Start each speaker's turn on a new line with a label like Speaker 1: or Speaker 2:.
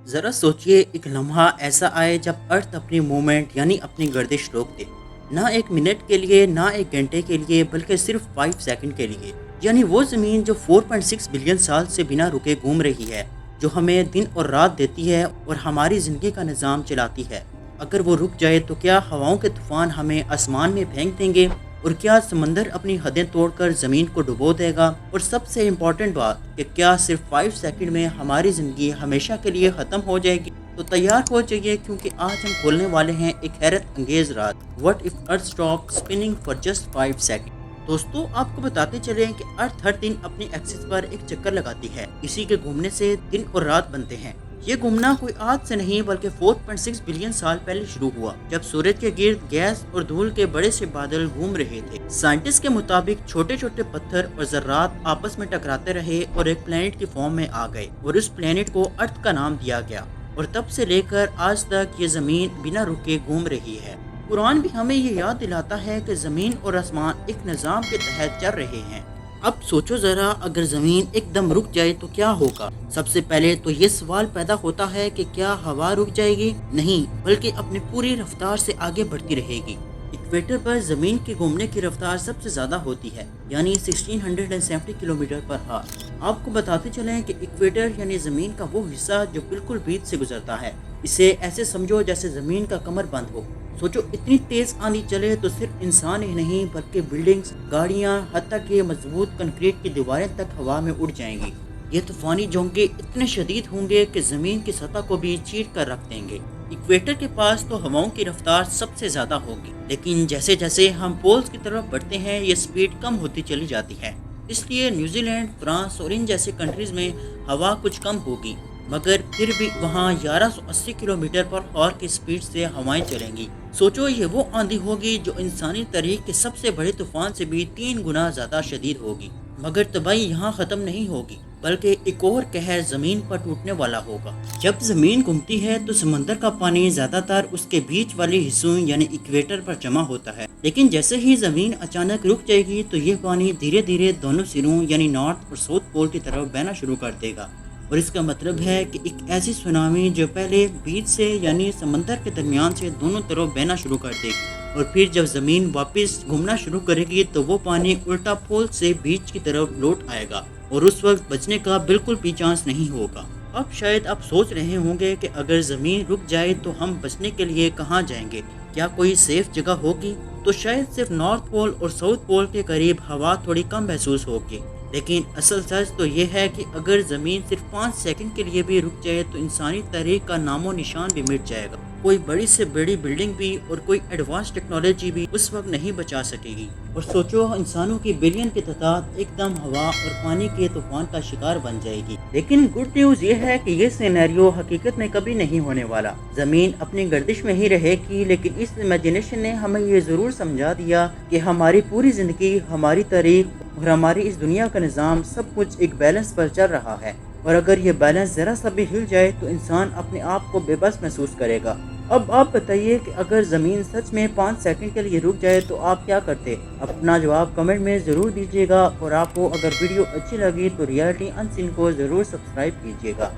Speaker 1: ज़रा सोचिए एक लम्हा ऐसा आए जब अर्थ अपनी मूवमेंट यानी अपनी गर्दिश रोक दे। ना एक मिनट के लिए, ना एक घंटे के लिए, बल्कि सिर्फ 5 सेकंड के लिए। यानी वो ज़मीन जो 4.6 बिलियन साल से बिना रुके घूम रही है, जो हमें दिन और रात देती है और हमारी ज़िंदगी का निज़ाम चलाती है। अगर वो रुक जाए तो क्या हवाओं के तूफान हमें आसमान में फेंक देंगे? और क्या समंदर अपनी हदें तोड़कर ज़मीन को डुबो देगा? और सबसे इम्पॉर्टेंट बात कि क्या सिर्फ 5 सेकंड में हमारी ज़िंदगी हमेशा के लिए ख़त्म हो जाएगी? तो तैयार हो जाइए, क्योंकि आज हम खोलने वाले हैं एक हैरत अंगेज राज। What if earth stop spinning for just 5 second. दोस्तों, आपको बताते चलें कि अर्थ हर दिन अपनी एक्सिस पर एक चक्कर लगाती है। इसी के घूमने से दिन और रात बनते हैं। ये घूमना कोई आज से नहीं बल्कि 4.6 बिलियन साल पहले शुरू हुआ, जब सूरज के गिर्द गैस और धूल के बड़े से बादल घूम रहे थे। साइंटिस्ट के मुताबिक छोटे छोटे पत्थर और जर्रात आपस में टकराते रहे और एक प्लेनेट की फॉर्म में आ गए और उस प्लेनेट को अर्थ का नाम दिया गया। और तब से लेकर आज तक ये जमीन बिना रुके घूम रही है। कुरान भी हमें ये याद दिलाता है कि जमीन और आसमान एक निज़ाम के तहत चल रहे हैं। अब सोचो जरा, अगर जमीन एकदम रुक जाए तो क्या होगा? सबसे पहले तो ये सवाल पैदा होता है कि क्या हवा रुक जाएगी? नहीं, बल्कि अपनी पूरी रफ्तार से आगे बढ़ती रहेगी। इक्वेटर पर जमीन के घूमने की रफ्तार सबसे ज्यादा होती है, यानी 1670 किलोमीटर पर आवर। आपको बताते चलें कि इक्वेटर यानी जमीन का वो हिस्सा जो बिल्कुल बीच से गुजरता है। इसे ऐसे समझो जैसे जमीन का कमर बंद हो। सोचो, इतनी तेज आंधी चले तो सिर्फ इंसान ही नहीं बल्कि बिल्डिंग्स, गाड़ियां, हत्ता कि मजबूत कंक्रीट की दीवारें तक हवा में उड़ जाएंगी। ये तूफानी झोंके इतने शदीद होंगे कि जमीन की सतह को भी चीर कर रख देंगे। इक्वेटर के पास तो हवाओं की रफ्तार सबसे ज्यादा होगी, लेकिन जैसे जैसे हम पोल्स की तरफ बढ़ते हैं ये स्पीड कम होती चली जाती है। इसलिए न्यूजीलैंड, फ्रांस और इन जैसे कंट्रीज में हवा कुछ कम होगी, मगर फिर भी वहाँ 1180 किलोमीटर पर आवर की स्पीड से हवाएं चलेंगी। सोचो, ये वो आंधी होगी जो इंसानी तारीख के सबसे बड़े तूफान से भी 3 गुना ज्यादा शदीद होगी। मगर तबाही यहाँ खत्म नहीं होगी, बल्कि एक और कहर जमीन पर टूटने वाला होगा। जब जमीन घूमती है तो समंदर का पानी ज्यादातर उसके बीच वाले हिस्सों यानी इक्वेटर पर जमा होता है, लेकिन जैसे ही जमीन अचानक रुक जाएगी तो ये पानी धीरे धीरे दोनों सिरों यानी नॉर्थ और साउथ पोल की तरफ बहना शुरू कर देगा। और इसका मतलब है कि एक ऐसी सुनामी जो पहले बीच से यानी समंदर के दरमियान से दोनों तरफ बहना शुरू कर देगी, और फिर जब जमीन वापस घूमना शुरू करेगी तो वो पानी उल्टा पोल से बीच की तरफ लौट आएगा और उस वक्त बचने का बिल्कुल भी चांस नहीं होगा। अब शायद आप सोच रहे होंगे कि अगर जमीन रुक जाए तो हम बचने के लिए कहाँ जाएंगे? क्या कोई सेफ जगह होगी? तो शायद सिर्फ नॉर्थ पोल और साउथ पोल के करीब हवा थोड़ी कम महसूस होगी। लेकिन असल सच तो ये है कि अगर ज़मीन सिर्फ 5 सेकंड के लिए भी रुक जाए तो इंसानी तारीख का नामो निशान भी मिट जाएगा। कोई बड़ी से बड़ी बिल्डिंग भी और कोई एडवांस टेक्नोलॉजी भी उस वक्त नहीं बचा सकेगी। और सोचो, इंसानों की बिलियन की तादाद एकदम हवा और पानी के तूफान का शिकार बन जाएगी। लेकिन गुड न्यूज़ ये है कि ये सिनेरियो हकीकत में कभी नहीं होने वाला। ज़मीन अपनी गर्दिश में ही रहेगी, लेकिन इस इमेजिनेशन ने हमें ये ज़रूर समझा दिया कि हमारी पूरी ज़िंदगी, हमारी तारीख और हमारी इस दुनिया का निज़ाम सब कुछ एक बैलेंस पर चल रहा है। और अगर ये बैलेंस ज़रा सा भी हिल जाए तो इंसान अपने आप को बेबस महसूस करेगा। अब आप बताइए कि अगर ज़मीन सच में 5 सेकंड के लिए रुक जाए तो आप क्या करते? अपना जवाब कमेंट में ज़रूर दीजिएगा। और आपको अगर वीडियो अच्छी लगी तो रियलिटी अनसीन को ज़रूर सब्सक्राइब कीजिएगा।